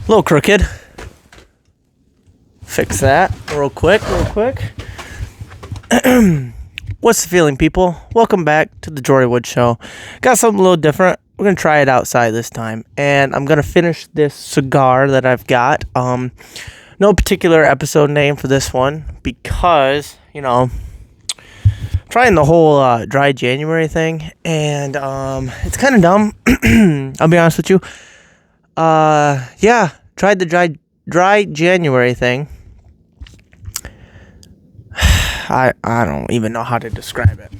A little crooked. Fix that real quick. What's the feeling, people? Welcome back to the Jory Wood Show. Got something a little different. We're going to try it outside this time. And I'm going to finish this cigar that I've got. No particular episode name for this one because, trying the whole dry January thing. And it's kind of dumb. I'll be honest with you. Tried the dry January thing. I don't even know how to describe it.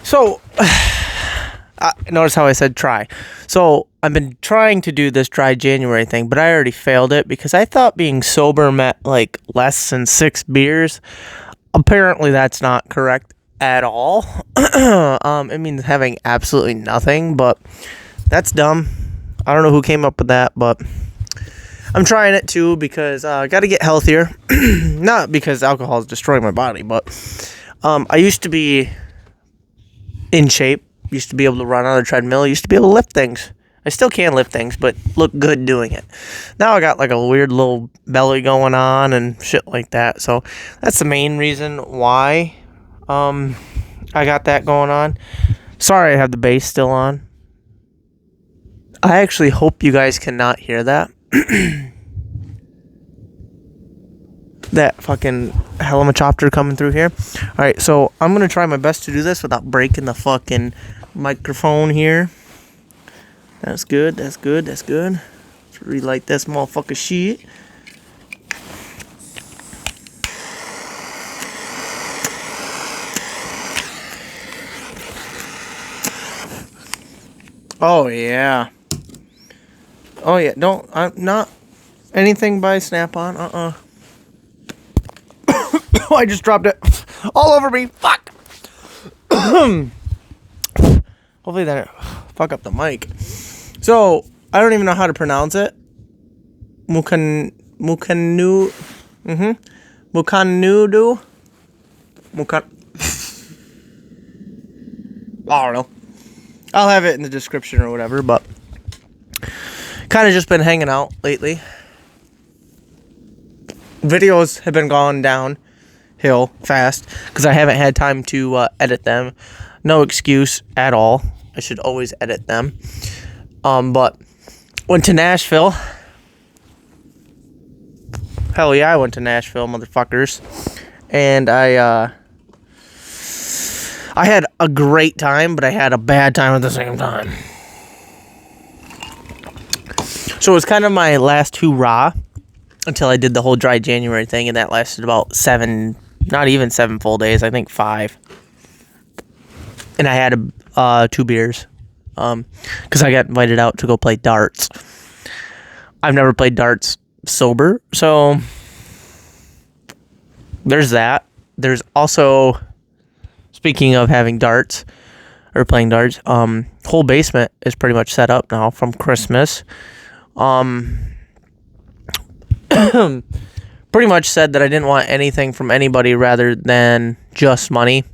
So, notice how I said try. So, I've been trying to do this dry January thing, but I already failed it because I thought being sober meant like less than 6 beers. Apparently, that's not correct at all. It means having absolutely nothing, but that's dumb. I don't know who came up with that, but I'm trying it too because I got to get healthier. Not because alcohol is destroying my body, but I used to be in shape. Used to be able to run on the treadmill. Used to be able to lift things. I still can lift things, but look good doing it. Now I got like a weird little belly going on and shit like that. So that's the main reason why I got that going on. Sorry I have the bass still on. I actually hope you guys cannot hear that. That fucking helicopter coming through here. Alright, so I'm going to try my best to do this without breaking the fucking microphone here. That's good. Let's relight this motherfucker shit. Oh yeah. I'm not anything by Snap-on. I just dropped it all over me. Fuck. Hopefully that didn't fuck up the mic. So, I don't even know how to pronounce it. Mukanudu. I don't know. I'll have it in the description or whatever, but kind of just been hanging out lately. Videos have been going downhill fast because I haven't had time to edit them. No excuse at all. I should always edit them. But went to Nashville. Hell yeah, I went to Nashville, motherfuckers. And I had a great time, but I had a bad time at the same time. So it was kind of my last hurrah until I did the whole dry January thing, and that lasted about 7, not even 7 full days, I think 5. And I had 2 beers, because I got invited out to go play darts. I've never played darts sober, so there's that. There's also, speaking of having darts, or playing darts, whole basement is pretty much set up now from Christmas. Pretty much said that I didn't want anything from anybody rather than just money.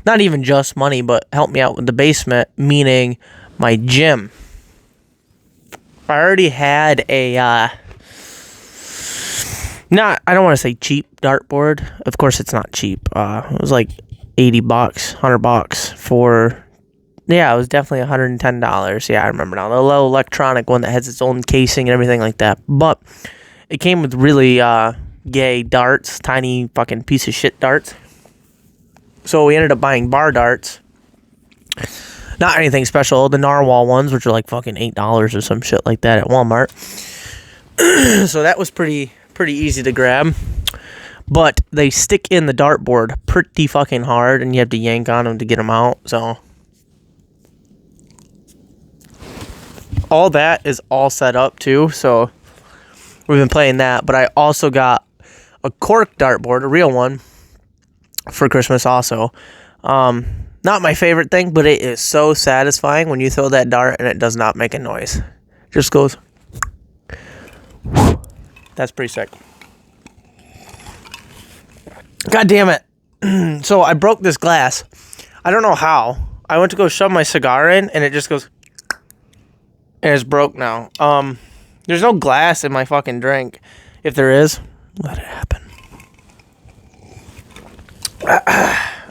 Not even just money, but help me out with the basement, meaning my gym. I already had I don't want to say cheap dartboard. Of course it's not cheap. It was like $80, $100 for, yeah, it was definitely $110. Yeah, I remember now. The little electronic one that has its own casing and everything like that. But it came with really gay darts, tiny fucking piece of shit darts. So we ended up buying bar darts. Not anything special. The narwhal ones, which are like fucking $8 or some shit like that at Walmart. So that was pretty easy to grab. But they stick in the dartboard pretty fucking hard, and you have to yank on them to get them out. So all that is all set up too. So we've been playing that. But I also got a cork dartboard, a real one, for Christmas also. Not my favorite thing, but it is so satisfying when you throw that dart and it does not make a noise. It just goes. That's pretty sick. God damn it. So I broke this glass. I don't know how. I went to go shove my cigar in and it just goes. And it's broke now. There's no glass in my fucking drink. If there is, let it happen.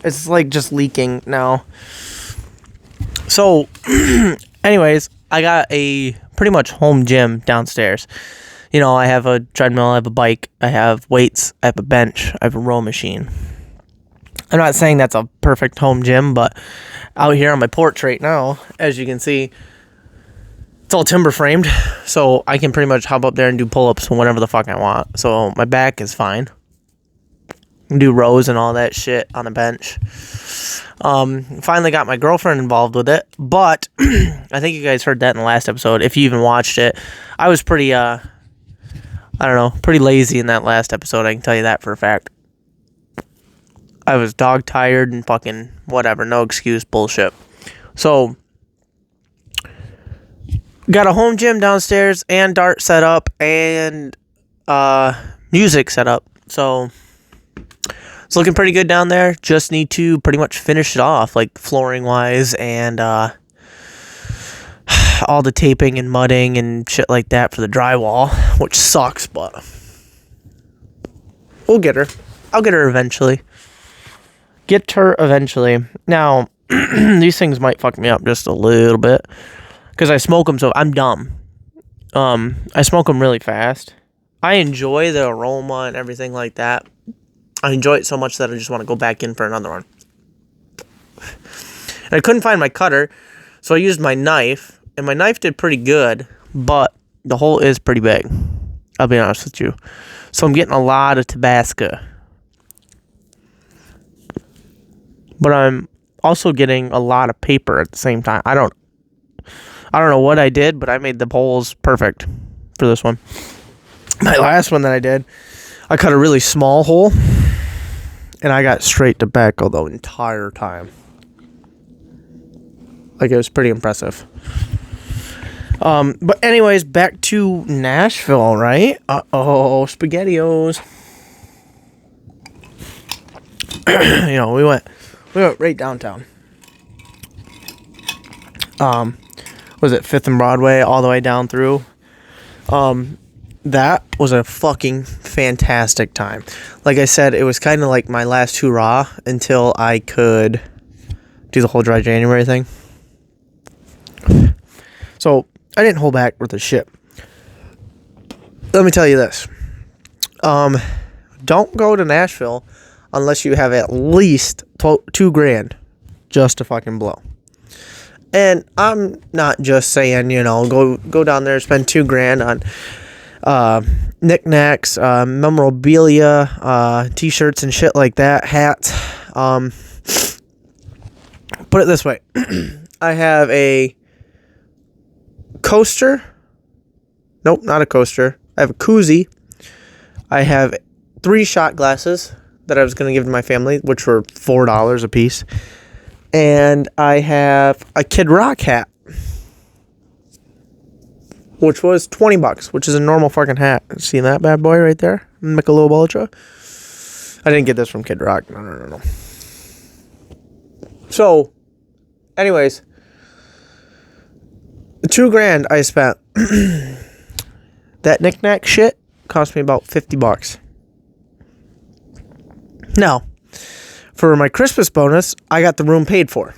It's like just leaking now. So, anyways, I got a pretty much home gym downstairs. You know, I have a treadmill, I have a bike, I have weights, I have a bench, I have a row machine. I'm not saying that's a perfect home gym, but out here on my porch right now, as you can see, it's all timber framed, so I can pretty much hop up there and do pull-ups whenever the fuck I want. So my back is fine. Do rows and all that shit on a bench. Finally got my girlfriend involved with it, but I think you guys heard that in the last episode. If you even watched it, I was pretty, pretty lazy in that last episode. I can tell you that for a fact. I was dog tired and fucking whatever, no excuse bullshit. So, got a home gym downstairs and dart set up and music set up. So, it's looking pretty good down there. Just need to pretty much finish it off, like flooring wise and all the taping and mudding and shit like that for the drywall, which sucks, but we'll get her. I'll get her eventually. Get her eventually. Now, these things might fuck me up just a little bit because I smoke them, so I'm dumb. I smoke them really fast. I enjoy the aroma and everything like that. I enjoy it so much that I just want to go back in for another one. And I couldn't find my cutter, so I used my knife, and my knife did pretty good, but the hole is pretty big. I'll be honest with you. So I'm getting a lot of Tabasco. But I'm also getting a lot of paper at the same time. I don't know what I did, but I made the holes perfect for this one. My last one that I did, I cut a really small hole, and I got straight tobacco the entire time. Like, it was pretty impressive. But anyways, back to Nashville, right? SpaghettiOs. We went right downtown. Was it 5th and Broadway all the way down through? That was a fucking fantastic time. Like I said, it was kind of like my last hurrah until I could do the whole dry January thing. So, I didn't hold back with the shit. Let me tell you this. Don't go to Nashville unless you have at least $2,000 just to fucking blow. And I'm not just saying, go down there, spend $2,000 on knickknacks, memorabilia, t-shirts and shit like that, hats. Put it this way. I have a coaster. Nope, not a coaster. I have a koozie. I have 3 shot glasses that I was going to give to my family, which were $4 a piece. And I have a Kid Rock hat, which was $20, which is a normal fucking hat. See that bad boy right there? Michelob Ultra. I didn't get this from Kid Rock. No. So, anyways, the $2,000 I spent, that knickknack shit cost me about $50. Now, for my Christmas bonus, I got the room paid for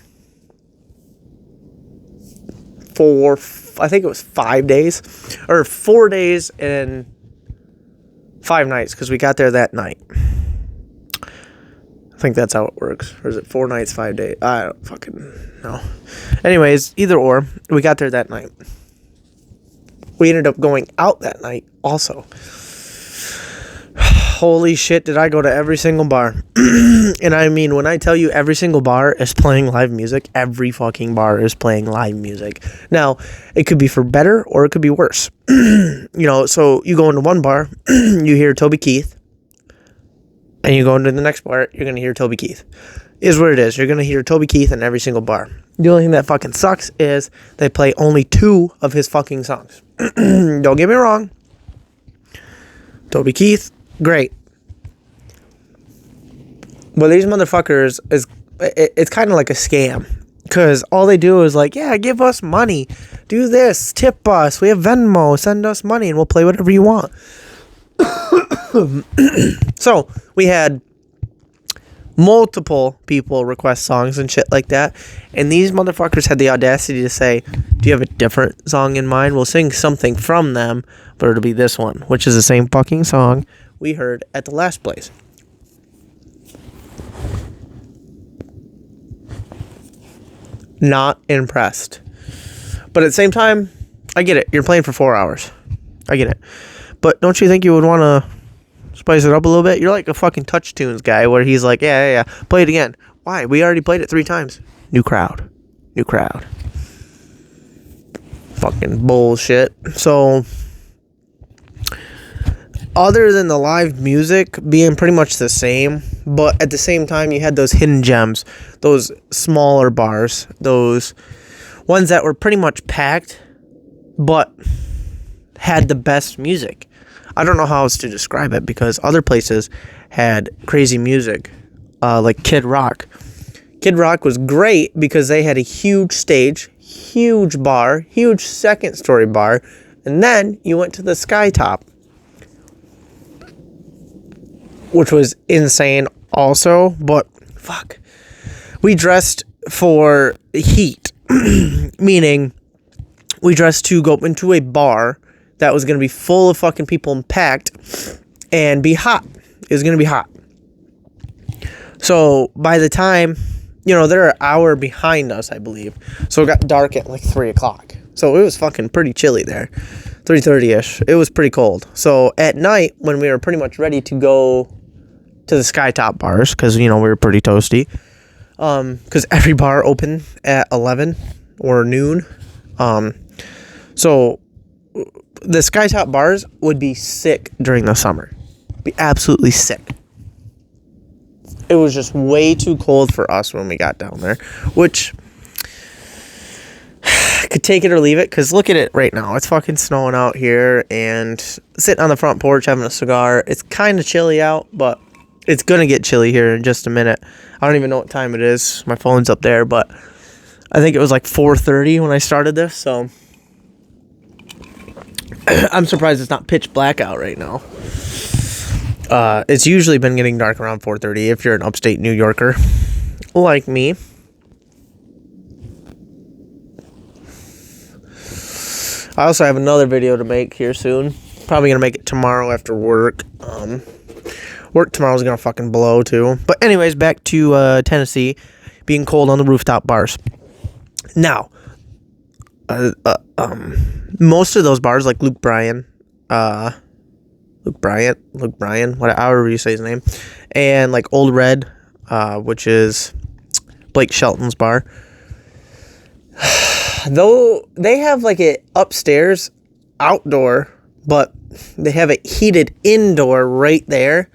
I think it was 5 days, or 4 days and 5 nights, because we got there that night. I think that's how it works. Or is it 4 nights, 5 days? I don't fucking know. Anyways, either or, we got there that night. We ended up going out that night also. Holy shit, did I go to every single bar. And I mean, when I tell you every single bar is playing live music, every fucking bar is playing live music. Now, it could be for better or it could be worse. So you go into one bar, you hear Toby Keith. And you go into the next bar, you're going to hear Toby Keith. Is what it is. You're going to hear Toby Keith in every single bar. The only thing that fucking sucks is they play only 2 of his fucking songs. Don't get me wrong. Toby Keith, great. But these motherfuckers, it's kind of like a scam. Because all they do is like, yeah, give us money. Do this. Tip us. We have Venmo. Send us money and we'll play whatever you want. So we had multiple people request songs and shit like that. And these motherfuckers had the audacity to say, do you have a different song in mind? We'll sing something from them, but it'll be this one, which is the same fucking song we heard at the last place. Not impressed. But at the same time, I get it. You're playing for 4 hours. I get it. But don't you think you would want to spice it up a little bit? You're like a fucking Touch Tunes guy where he's like, yeah, play it again. Why? We already played it 3 times. New crowd. Fucking bullshit. So, other than the live music being pretty much the same, but at the same time you had those hidden gems, those smaller bars, those ones that were pretty much packed, but had the best music. I don't know how else to describe it because other places had crazy music, like Kid Rock. Kid Rock was great because they had a huge stage, huge bar, huge second story bar, and then you went to the Sky Top, which was insane also, but fuck. We dressed for heat, meaning we dressed to go into a bar that was going to be full of fucking people and packed and be hot. It was going to be hot. So by the time, they're an hour behind us, I believe. So it got dark at like 3 o'clock. So it was fucking pretty chilly there. 3:30ish. It was pretty cold. So at night, when we were pretty much ready to go to the Skytop bars, because, we were pretty toasty, because every bar opened at 11 or noon. So the Skytop bars would be sick during the summer. Be absolutely sick. It was just way too cold for us when we got down there, which I could take it or leave it, because look at it right now. It's fucking snowing out here, and sitting on the front porch having a cigar. It's kind of chilly out, but it's going to get chilly here in just a minute. I don't even know what time it is. My phone's up there, but I think it was like 4:30 when I started this, so I'm surprised it's not pitch black out right now. It's usually been getting dark around 4:30 if you're an upstate New Yorker like me. I also have another video to make here soon. Probably going to make it tomorrow after work. Work tomorrow's going to fucking blow too. But anyways, back to Tennessee being cold on the rooftop bars. Now, most of those bars, like Luke Bryan, however you say his name, and like Old Red, which is Blake Shelton's bar, though they have like it upstairs, outdoor, but they have it heated indoor right there,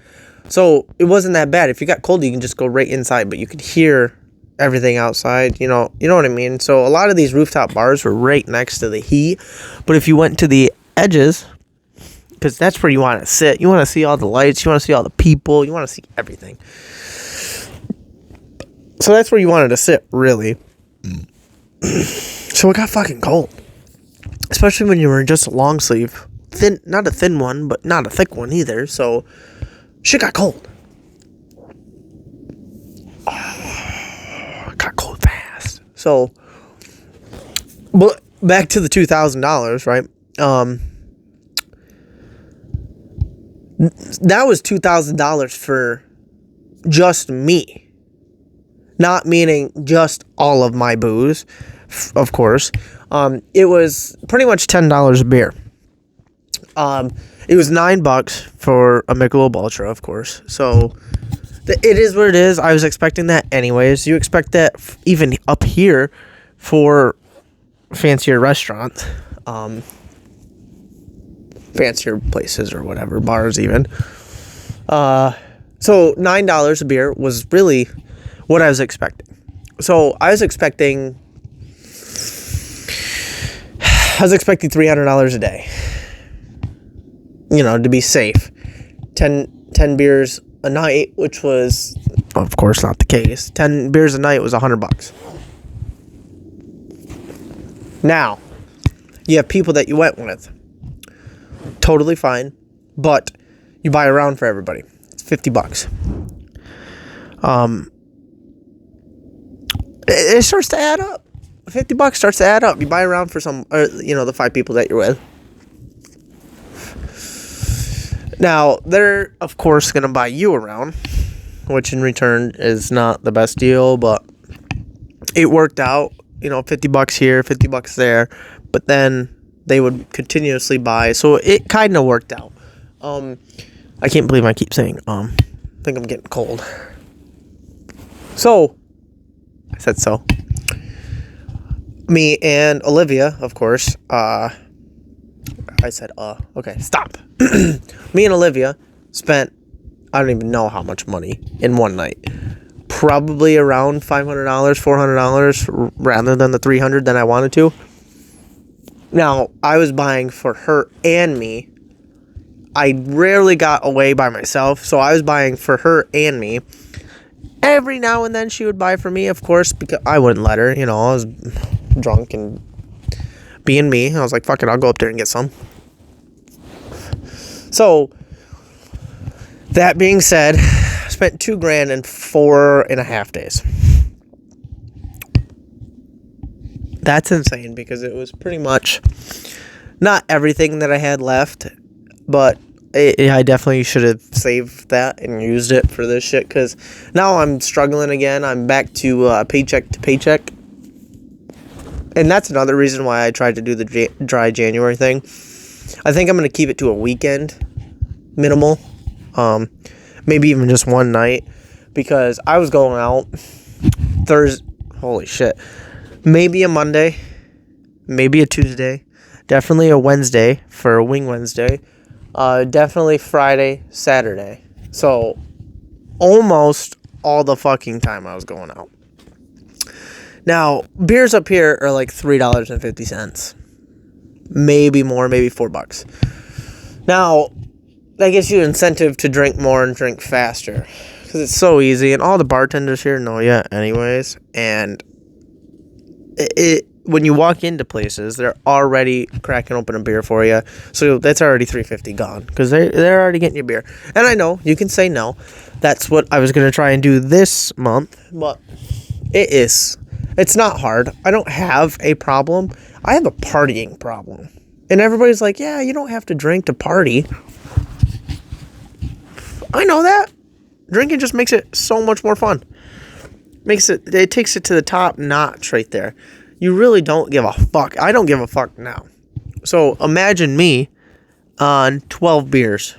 so it wasn't that bad. If you got cold, you can just go right inside, but you could hear everything outside, you know what I mean? So a lot of these rooftop bars were right next to the heat, but if you went to the edges, because that's where you want to sit, you want to see all the lights, you want to see all the people, you want to see everything. So that's where you wanted to sit, really. So it got fucking cold, especially when you were just a long sleeve, thin, not a thin one, but not a thick one either. So shit got cold. Got cold fast. So, but back to the $2,000, right? That was $2,000 for just me, not meaning just all of my booze, of course. It was pretty much $10 a beer. It was $9 for a Michelob Ultra, of course. So it is what it is. I was expecting that anyways. You expect that even up here for fancier restaurants, fancier places or whatever, bars even. So $9 a beer was really what I was expecting. So I was expecting $300 a day, to be safe. 10 beers a night, which was, of course, not the case. 10 beers a night was $100. Now, you have people that you went with. Totally fine. But you buy a round for everybody. It's $50. It starts to add up. $50 starts to add up. You buy a round for the 5 people that you're with. Now, they're, of course, going to buy you a round, which in return is not the best deal, but it worked out. $50 here, $50 there, but then they would continuously buy, so it kind of worked out. I can't believe I keep saying, I think I'm getting cold. So, I said so. Me and Olivia, of course, I said, okay, stop. Me and Olivia spent, I don't even know how much money in one night. Probably around $500, $400 rather than the $300 that I wanted to. Now, I was buying for her and me. I rarely got away by myself, so I was buying for her and me. Every now and then she would buy for me, of course, because I wouldn't let her. I was drunk and being me. I was like, fuck it, I'll go up there and get some. So, that being said, I spent $2,000 in 4.5 days. That's insane because it was pretty much not everything that I had left, but I definitely should have saved that and used it for this shit because now I'm struggling again. I'm back to paycheck to paycheck. And that's another reason why I tried to do the dry January thing. I think I'm going to keep it to a weekend minimal. Maybe even just one night because I was going out Thursday. Holy shit. Maybe a Monday, maybe a Tuesday, definitely a Wednesday for a Wing Wednesday, definitely Friday, Saturday. So almost all the fucking time I was going out. Now, beers up here are like $3.50. Maybe more, maybe $4. Now, that gives you incentive to drink more and drink faster. Because it's so easy. And all the bartenders here know you anyways. And when you walk into places, they're already cracking open a beer for you. So that's already $3.50 gone. Because they're already getting your beer. And I know, you can say no. That's what I was going to try and do this month. But it's not hard. I don't have a problem. I have a partying problem. And everybody's like, yeah, you don't have to drink to party. I know that. Drinking just makes it so much more fun. It takes it to the top notch right there. You really don't give a fuck. I don't give a fuck now. So imagine me on 12 beers.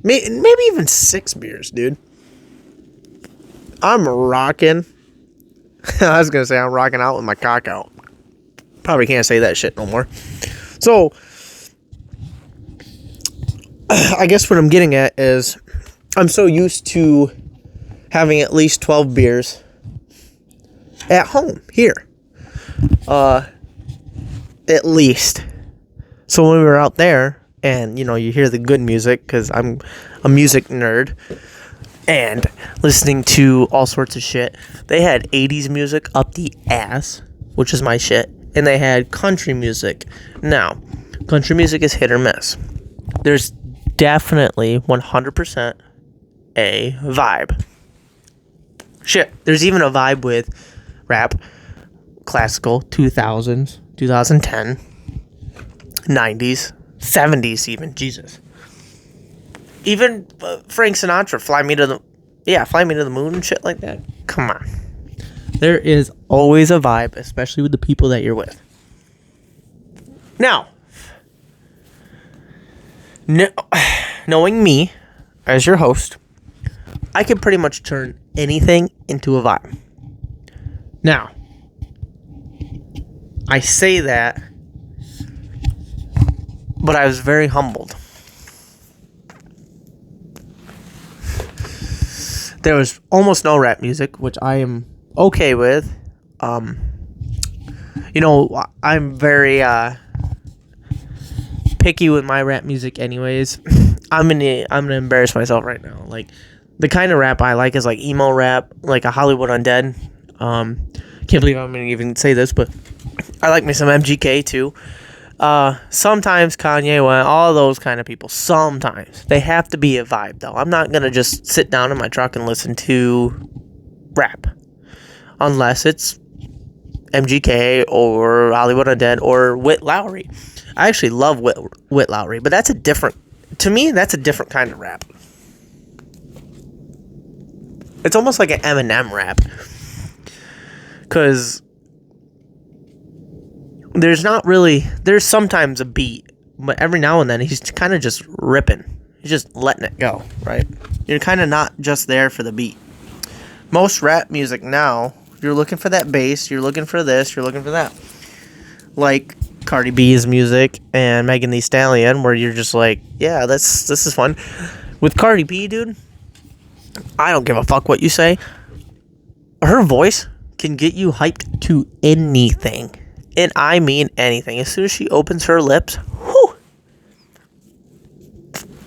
Maybe even 6 beers, dude. I'm rocking. I was going to say I'm rocking out with my cock out. Probably can't say that shit no more. So, I guess what I'm getting at is I'm so used to having at least 12 beers at home, here. At least. So when we were out there, and, you hear the good music, because I'm a music nerd, and listening to all sorts of shit. They had 80s music up the ass, which is my shit. And they had country music. Now, country music is hit or miss. There's definitely 100% a vibe. Shit, there's even a vibe with rap, classical, 2000s, 2010, 90s, 70s even, Jesus. Even Frank Sinatra, Fly Me to the Moon and shit like that. Come on. There is always a vibe, especially with the people that you're with. Now, knowing me as your host, I can pretty much turn anything into a vibe. Now, I say that, but I was very humbled. There was almost no rap music, which I am okay with. I'm very picky with my rap music anyways. I'm gonna embarrass myself right now. Like, the kind of rap I like is like emo rap, like a Hollywood Undead. Can't believe I'm gonna even say this, but I like me some MGK too. Sometimes Kanye West, all those kind of people. Sometimes they have to be a vibe, though. I'm not gonna just sit down in my truck and listen to rap, unless it's MGK or Hollywood Undead or Whit Lowry. I actually love Whit Lowry, but that's a different kind of rap. It's almost like an Eminem rap, because there's sometimes a beat, but every now and then he's kind of just ripping. He's just letting it go, right? You're kind of not just there for the beat. Most rap music now, you're looking for that bass, you're looking for this, you're looking for that. Like Cardi B's music and Megan Thee Stallion, where you're just like, yeah, this is fun. With Cardi B, dude, I don't give a fuck what you say. Her voice can get you hyped to anything. And I mean anything. As soon as she opens her lips, whew,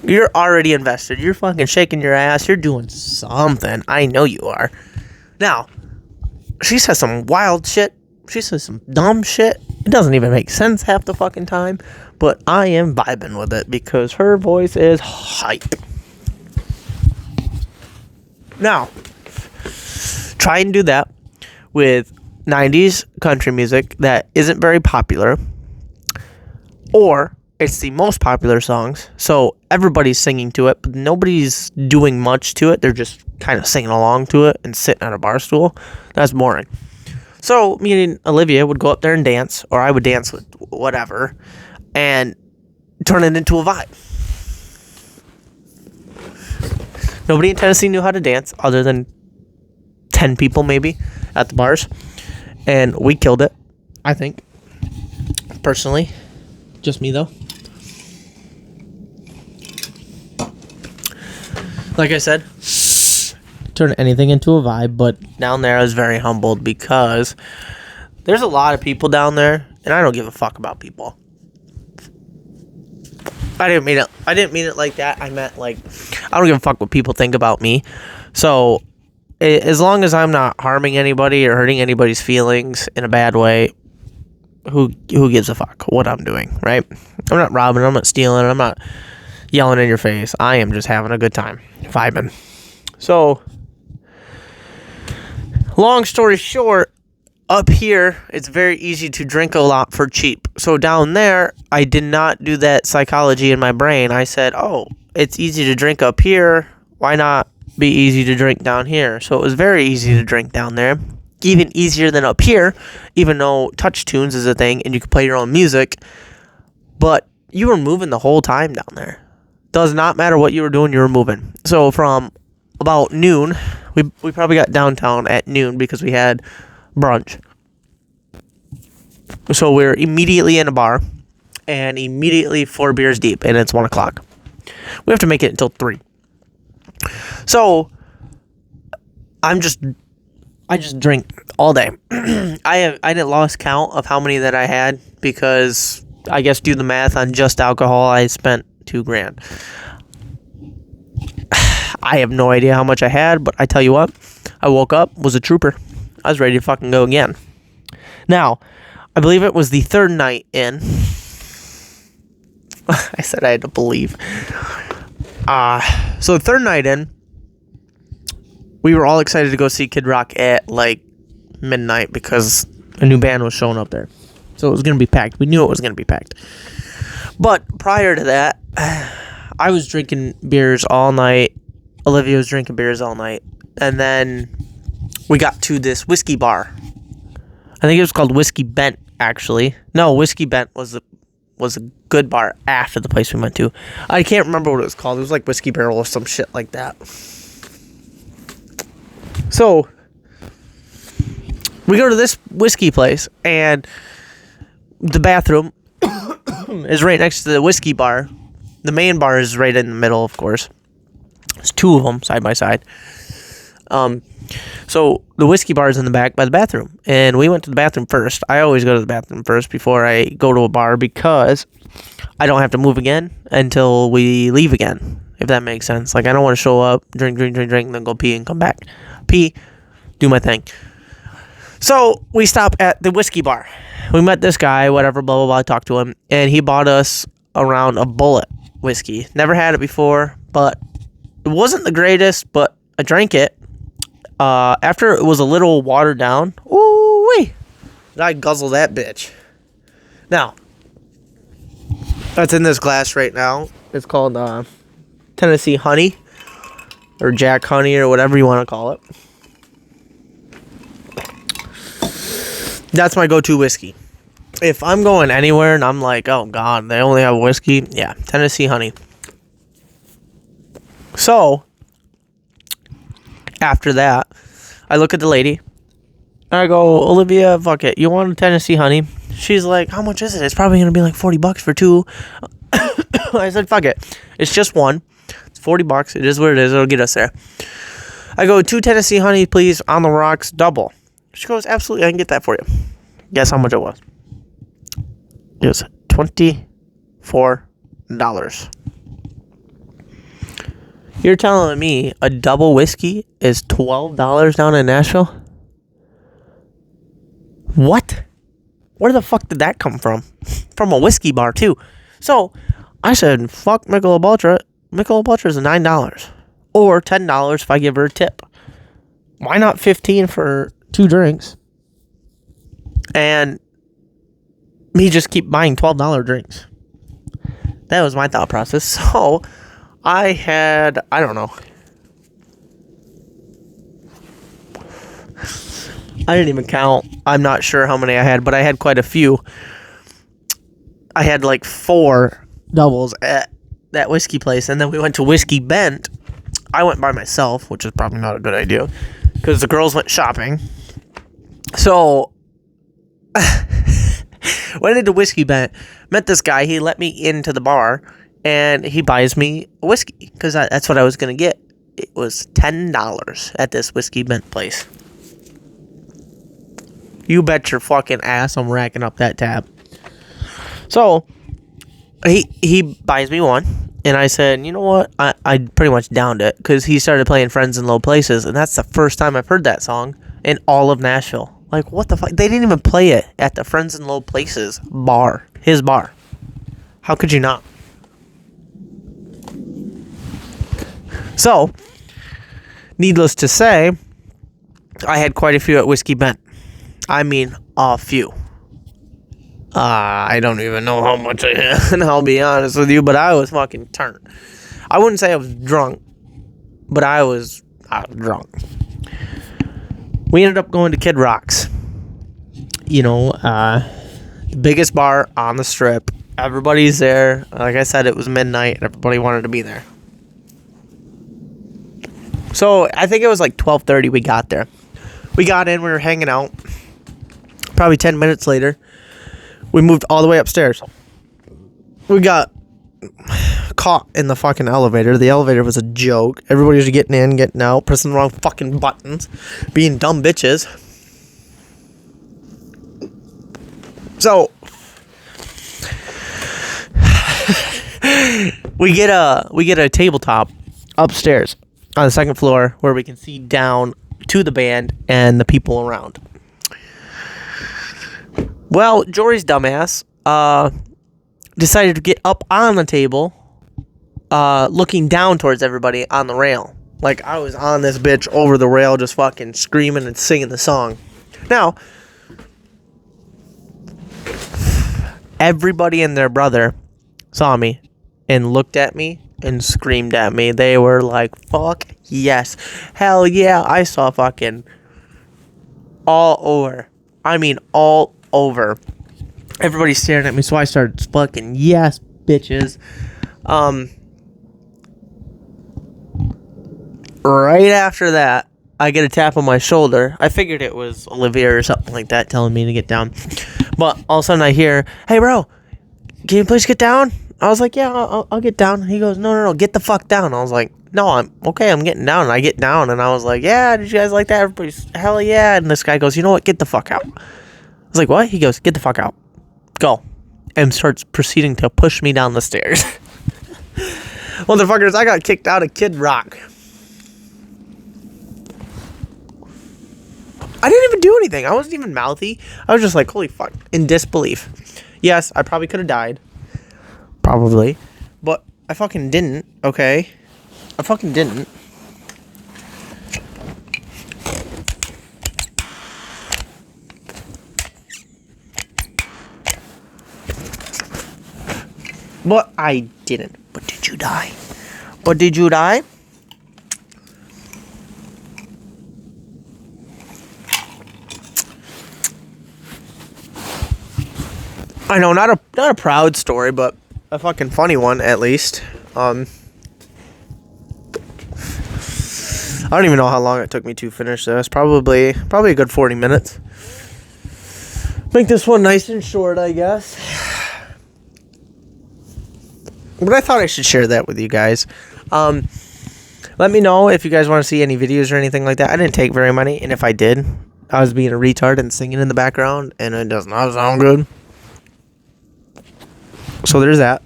you're already invested. You're fucking shaking your ass. You're doing something. I know you are. Now, she says some wild shit. She says some dumb shit. It doesn't even make sense half the fucking time. But I am vibing with it because her voice is hype. Now, try and do that with 90s country music that isn't very popular, or it's the most popular songs, so everybody's singing to it, but nobody's doing much to it. They're just kind of singing along to it and sitting on a bar stool. That's boring. So me and Olivia would go up there and dance, or I would dance with whatever, and turn it into a vibe. Nobody in Tennessee knew how to dance other than 10 people maybe at the bars. And we killed it, I think. Personally. Just me, though. Like I said, turn anything into a vibe. But down there, I was very humbled because there's a lot of people down there, and I don't give a fuck about people. I didn't mean it like that. I meant, like, I don't give a fuck what people think about me. So as long as I'm not harming anybody or hurting anybody's feelings in a bad way, who gives a fuck what I'm doing, right? I'm not robbing, I'm not stealing, I'm not yelling in your face. I am just having a good time, vibing. So, long story short, up here, it's very easy to drink a lot for cheap. So down there, I did not do that psychology in my brain. I said, oh, it's easy to drink up here. Why not be easy to drink down here? So it was very easy to drink down there, even easier than up here, even though touch tunes is a thing and you can play your own music, but you were moving the whole time down there. Does not matter what you were doing, you were moving. So from about noon, we probably got downtown at noon because we had brunch. So we're immediately in a bar and immediately 4 beers deep, and it's 1 o'clock. We have to make it until 3. So I just drink all day. I didn't lost count of how many that I had because I guess do the math on just alcohol. I spent $2,000. I have no idea how much I had, but I tell you what, I woke up, was a trooper. I was ready to fucking go again. Now, I believe it was the 3rd night in. I said I had to believe. So the 3rd night in, we were all excited to go see Kid Rock at like midnight because a new band was showing up there. So it was going to be packed. We knew it was going to be packed. But prior to that, I was drinking beers all night. Olivia was drinking beers all night. And then we got to this whiskey bar. I think it was called Whiskey Bent, actually. No, Whiskey Bent was a good bar after the place we went to. I can't remember what it was called. It was like Whiskey Barrel or some shit like that. So we go to this whiskey place, and the bathroom is right next to the whiskey bar. The main bar is right in the middle, of course. There's 2 of them side by side. So the whiskey bar is in the back by the bathroom, and we went to the bathroom first. I always go to the bathroom first before I go to a bar because I don't have to move again until we leave again, if that makes sense. Like, I don't want to show up, drink, and then go pee and come back. Pee, do my thing. So we stop at the whiskey bar. We met this guy, whatever, blah, blah, blah. I talked to him, and he bought us around a Bullet whiskey. Never had it before, but it wasn't the greatest, but I drank it. After it was a little watered down, ooh-wee, I guzzle that bitch. Now, that's in this glass right now. It's called Tennessee Honey, or Jack Honey, or whatever you want to call it. That's my go-to whiskey. If I'm going anywhere and I'm like, oh God, they only have whiskey, yeah, Tennessee Honey. So, after that, I look at the lady, and I go, Olivia, fuck it, you want a Tennessee Honey? She's like, how much is it? It's probably going to be like $40 for two. I said, fuck it. It's just one. It's $40. It is what it is. It'll get us there. I go, 2 Tennessee Honey, please, on the rocks, double. She goes, absolutely, I can get that for you. Guess how much it was? It was $24. You're telling me a double whiskey is $12 down in Nashville? What? Where the fuck did that come from? From a whiskey bar, too. So, I said, fuck Michelob Ultra. Michelob Ultra is $9. Or $10 if I give her a tip. Why not $15 for 2 drinks? And me just keep buying $12 drinks. That was my thought process. So, I had, I don't know. I didn't even count. I'm not sure how many I had, but I had quite a few. I had like 4 doubles at that whiskey place, and then we went to Whiskey Bent. I went by myself, which is probably not a good idea, because the girls went shopping. So, went into Whiskey Bent, met this guy. He let me into the bar, and he buys me a whiskey, because that's what I was going to get. It was $10 at this Whiskey Bent place. You bet your fucking ass I'm racking up that tab. So, he buys me one, and I said, you know what? I pretty much downed it, because he started playing Friends in Low Places, and that's the first time I've heard that song in all of Nashville. Like, what the fuck? They didn't even play it at the Friends in Low Places bar. His bar. How could you not? So, needless to say, I had quite a few at Whiskey Bent. I mean, a few. I don't even know how much I had, and I'll be honest with you, but I was fucking turned. I wouldn't say I was drunk, but I was drunk. We ended up going to Kid Rock's. You know, the biggest bar on the strip. Everybody's there. Like I said, it was midnight, and everybody wanted to be there. So, I think it was like 12:30 we got there. We got in, we were hanging out. Probably 10 minutes later, we moved all the way upstairs. We got caught in the fucking elevator. The elevator was a joke. Everybody was getting in, getting out, pressing the wrong fucking buttons, being dumb bitches. So, we get a tabletop upstairs on the second floor where we can see down to the band and the people around. Well, Jory's dumbass decided to get up on the table, looking down towards everybody on the rail. Like, I was on this bitch over the rail just fucking screaming and singing the song. Now, everybody and their brother saw me and looked at me and screamed at me. They were like, fuck yes. Hell yeah. I saw fucking all over. I mean, all over. Everybody's staring at me, so I started fucking yes, bitches. Right after that, I get a tap on my shoulder. I figured it was Olivia or something like that telling me to get down. But all of a sudden I hear, hey bro, can you please get down? I was like, yeah, I'll get down. He goes, no, get the fuck down. I was like, no, I'm okay, I'm getting down. And I get down, and I was like, yeah, did you guys like that? Everybody's, hell yeah. And this guy goes, you know what, get the fuck out. I was like, what? He goes, get the fuck out. Go. And starts proceeding to push me down the stairs. Motherfuckers, I got kicked out of Kid Rock. I didn't even do anything. I wasn't even mouthy. I was just like, holy fuck, in disbelief. Yes, I probably could have died. Probably. But I fucking didn't, okay? I fucking didn't. But I didn't. But did you die? But did you die? I know, not a proud story, but a fucking funny one at least. I don't even know how long it took me to finish this. Probably a good 40 minutes. Make this one nice and short, I guess. But I thought I should share that with you guys. Let me know if you guys want to see any videos or anything like that. I didn't take very many, and if I did, I was being a retard and singing in the background, and it does not sound good. So there's that.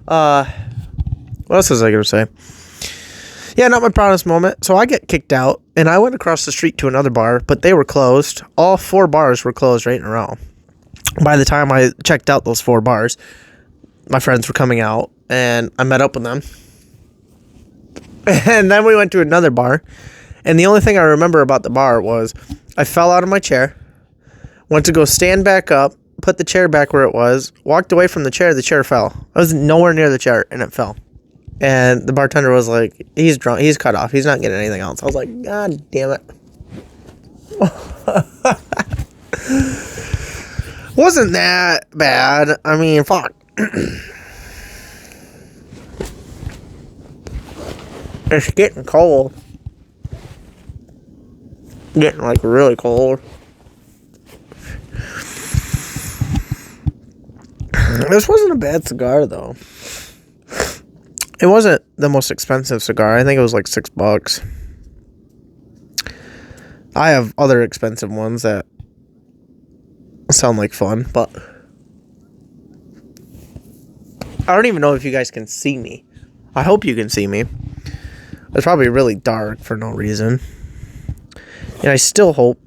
What else was I going to say? Yeah, not my proudest moment. So I get kicked out, and I went across the street to another bar, but they were closed. All 4 bars were closed right in a row. By the time I checked out those 4 bars, my friends were coming out, and I met up with them. And then we went to another bar, and the only thing I remember about the bar was I fell out of my chair, went to go stand back up, put the chair back where it was, walked away from the chair fell. I was nowhere near the chair, and it fell. And the bartender was like, he's drunk, he's cut off, he's not getting anything else. I was like, God damn it. Wasn't that bad. I mean, fuck. It's getting cold. Getting, like, really cold. This wasn't a bad cigar, though. It wasn't the most expensive cigar. I think it was like $6. I have other expensive ones that sound like fun, but I don't even know if you guys can see me. I hope you can see me. It's probably really dark for no reason. And I still hope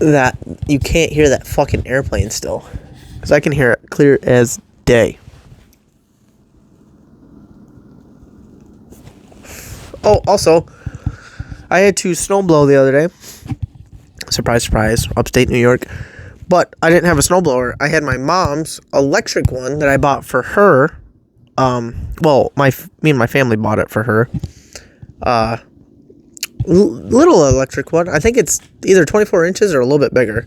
that you can't hear that fucking airplane still. Because I can hear it clear as day. Oh, also, I had to snowblow the other day. Surprise, surprise, upstate New York. But I didn't have a snowblower. I had my mom's electric one that I bought for her. Me and my family bought it for her. Little electric one. I think it's either 24 inches or a little bit bigger.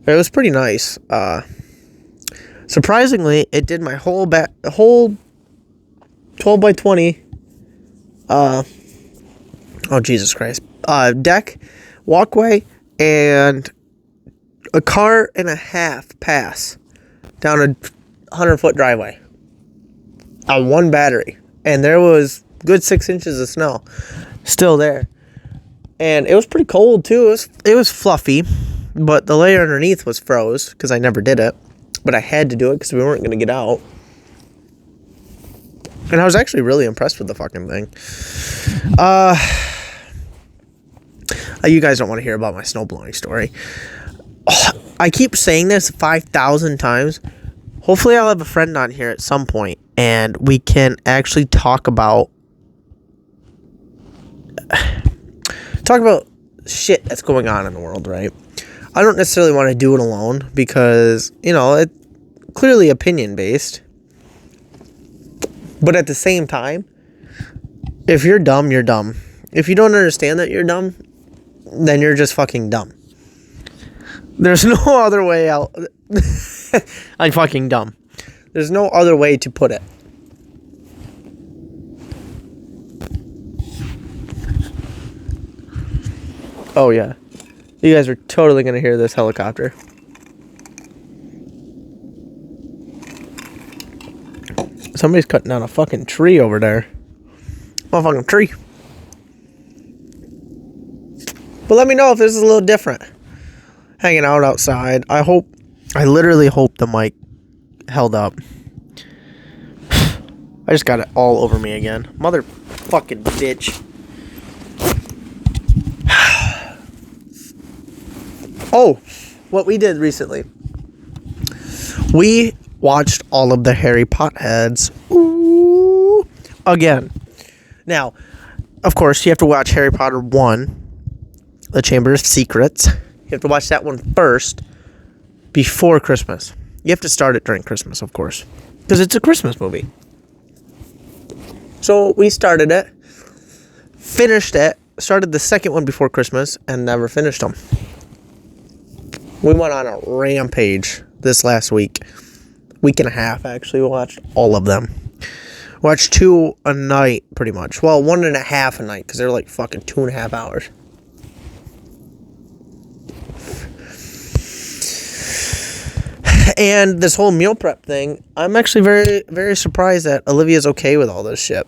It was pretty nice. Surprisingly, it did my whole 12 by 20. Oh Jesus Christ. Deck, walkway, and a car and a half pass down a 100-foot driveway on one battery. And there was good 6 inches of snow still there. And it was pretty cold too. It was fluffy, but the layer underneath was froze because I never did it. But I had to do it because we weren't going to get out. And I was actually really impressed with the fucking thing. You guys don't want to hear about my snowblowing story. I keep saying this 5,000 times. Hopefully I'll have a friend on here at some point and we can actually talk about shit that's going on in the world, right? I don't necessarily want to do it alone because, it's clearly opinion based. But at the same time, if you're dumb, you're dumb. If you don't understand that you're dumb, then you're just fucking dumb. There's no other way out. I'm fucking dumb. There's no other way to put it. Oh, yeah. You guys are totally going to hear this helicopter. Somebody's cutting down a fucking tree over there. Motherfucking tree. But let me know if this is a little different. Hanging out outside. I literally hope the mic held up. I just got it all over me again. Motherfucking bitch. Oh, what we did recently. We watched all of the Harry Potheads. Ooh, again. Now, of course, you have to watch Harry Potter 1, The Chamber of Secrets. You have to watch that one first before Christmas. You have to start it during Christmas, of course, because it's a Christmas movie. So we started it, finished it, started the second one before Christmas, and never finished them. We went on a rampage this last week and a half, actually. We watched all of them. Watched 2 a night, pretty much. Well, 1.5 a night, because they're like fucking 2.5 hours. And this whole meal prep thing, I'm actually very, very surprised that Olivia's okay with all this shit.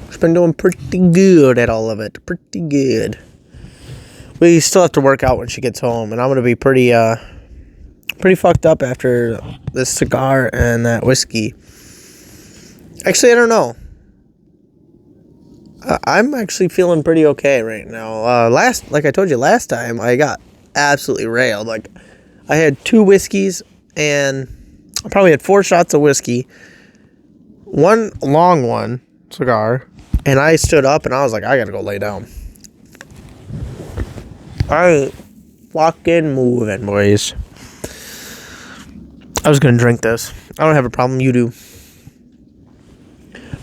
She's been doing pretty good at all of it. Pretty good. We still have to work out when she gets home, and I'm going to be pretty fucked up after this cigar and that whiskey. Actually, I don't know. I'm actually feeling pretty okay right now. Like I told you last time, I got absolutely railed. Like, I had 2 whiskeys, and I probably had 4 shots of whiskey, 1 long one cigar, and I stood up and I was like, I gotta go lay down. I ain't fucking moving, boys. I was gonna drink this. I don't have a problem. You do.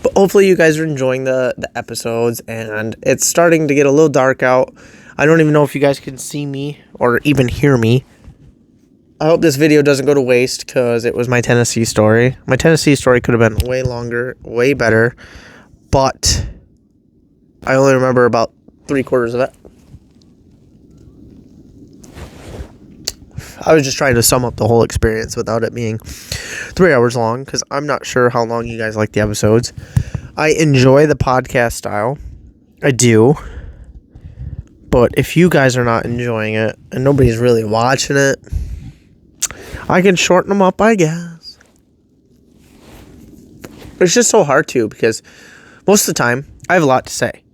But hopefully you guys are enjoying the episodes, and it's starting to get a little dark out. I don't even know if you guys can see me or even hear me. I hope this video doesn't go to waste, because it was my Tennessee story. My Tennessee story could have been way longer, way better, but I only remember about 3/4 of it. I was just trying to sum up the whole experience without it being 3 hours long, because I'm not sure how long you guys like the episodes. I enjoy the podcast style. I do. But if you guys are not enjoying it and nobody's really watching it, I can shorten them up, I guess. It's just so hard to, because most of the time I have a lot to say.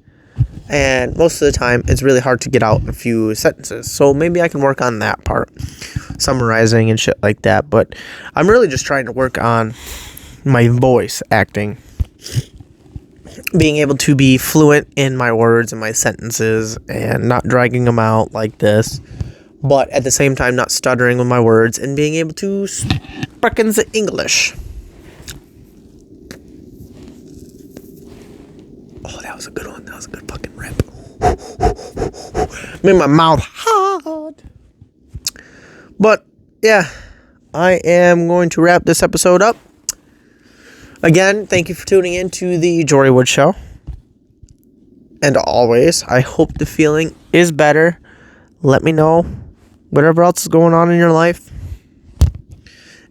And most of the time it's really hard to get out in a few sentences. So maybe I can work on that part, summarizing and shit like that. But I'm really just trying to work on my voice acting. Being able to be fluent in my words and my sentences and not dragging them out like this, but at the same time not stuttering with my words and being able to speak the English. Oh, that was a good one. That was a good fucking rip. Made my mouth hot. But yeah, I am going to wrap this episode up. Again, thank you for tuning in to the Jory Wood Show. And always, I hope the feeling is better. Let me know whatever else is going on in your life.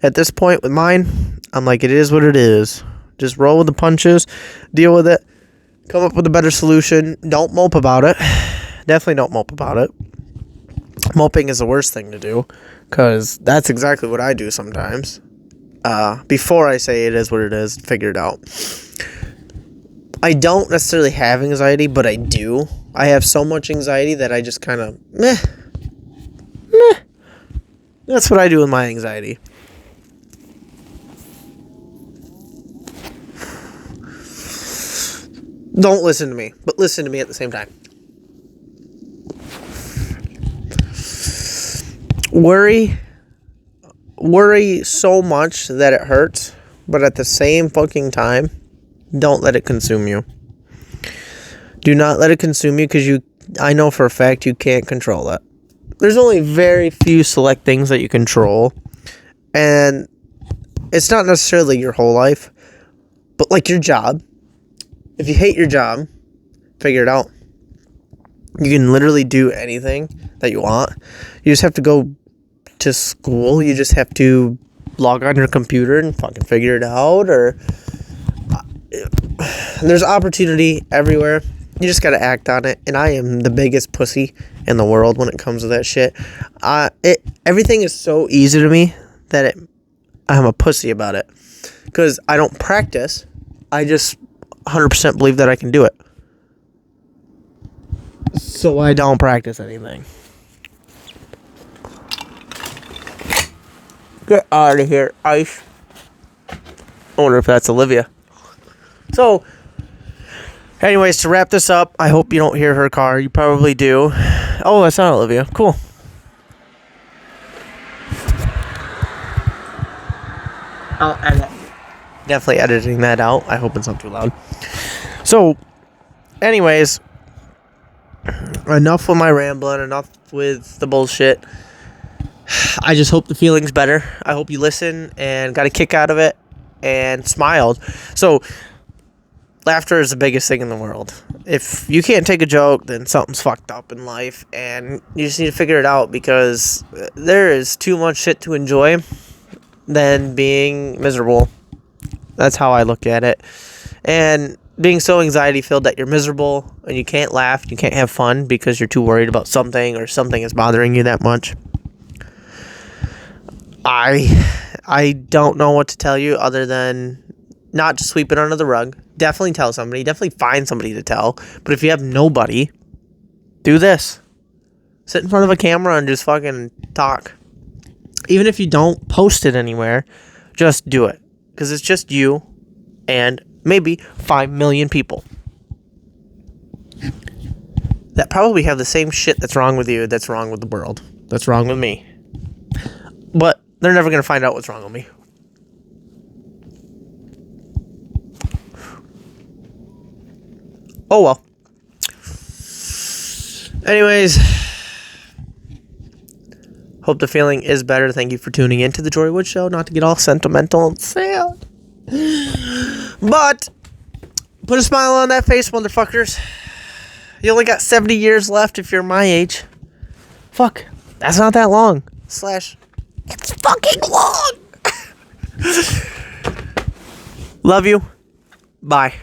At this point with mine, I'm like, it is what it is. Just roll with the punches, deal with it, come up with a better solution. Don't mope about it. Definitely don't mope about it. Moping is the worst thing to do, because that's exactly what I do sometimes. Before I say it is what it is, figure it out. I don't necessarily have anxiety, but I do. I have so much anxiety that I just kind of, meh. That's what I do with my anxiety. Don't listen to me, but listen to me at the same time. Worry so much that it hurts, but at the same fucking time, don't let it consume you. Do not let it consume you, because I know for a fact you can't control it. There's only very few select things that you control, and it's not necessarily your whole life, but like your job. If you hate your job, figure it out. You can literally do anything that you want. You just have to go to school. You just have to log on your computer and fucking figure it out. Or there's opportunity everywhere. You just gotta act on it. And I am the biggest pussy in the world when it comes to that shit. Everything is so easy to me that I'm a pussy about it, because I don't practice. I just 100% believe that I can do it. so I don't practice anything. Get out of here, Ice. I wonder if that's Olivia. So, anyways, to wrap this up, I hope you don't hear her car. You probably do. Oh, that's not Olivia. Cool. I'll edit. Definitely editing that out. I hope it's not too loud. So, anyways, enough with my rambling. Enough with the bullshit. I just hope the feeling's better. I hope you listen and got a kick out of it and smiled. So, laughter is the biggest thing in the world. If you can't take a joke, then something's fucked up in life, and you just need to figure it out, because there is too much shit to enjoy than being miserable. That's how I look at it. And being so anxiety filled that you're miserable and you can't laugh, you can't have fun because you're too worried about something, or something is bothering you that much. I don't know what to tell you other than not just sweep it under the rug. Definitely tell somebody. Definitely find somebody to tell. But if you have nobody, do this. Sit in front of a camera and just fucking talk. Even if you don't post it anywhere, just do it. Because it's just you and maybe 5 million people that probably have the same shit that's wrong with you, that's wrong with the world, that's wrong with me. But they're never going to find out what's wrong with me. Oh well. Anyways, hope the feeling is better. Thank you for tuning in to the Jory Wood Show. Not to get all sentimental and sad, but put a smile on that face, motherfuckers. You only got 70 years left if you're my age. Fuck, that's not that long. It's fucking long. Love you. Bye.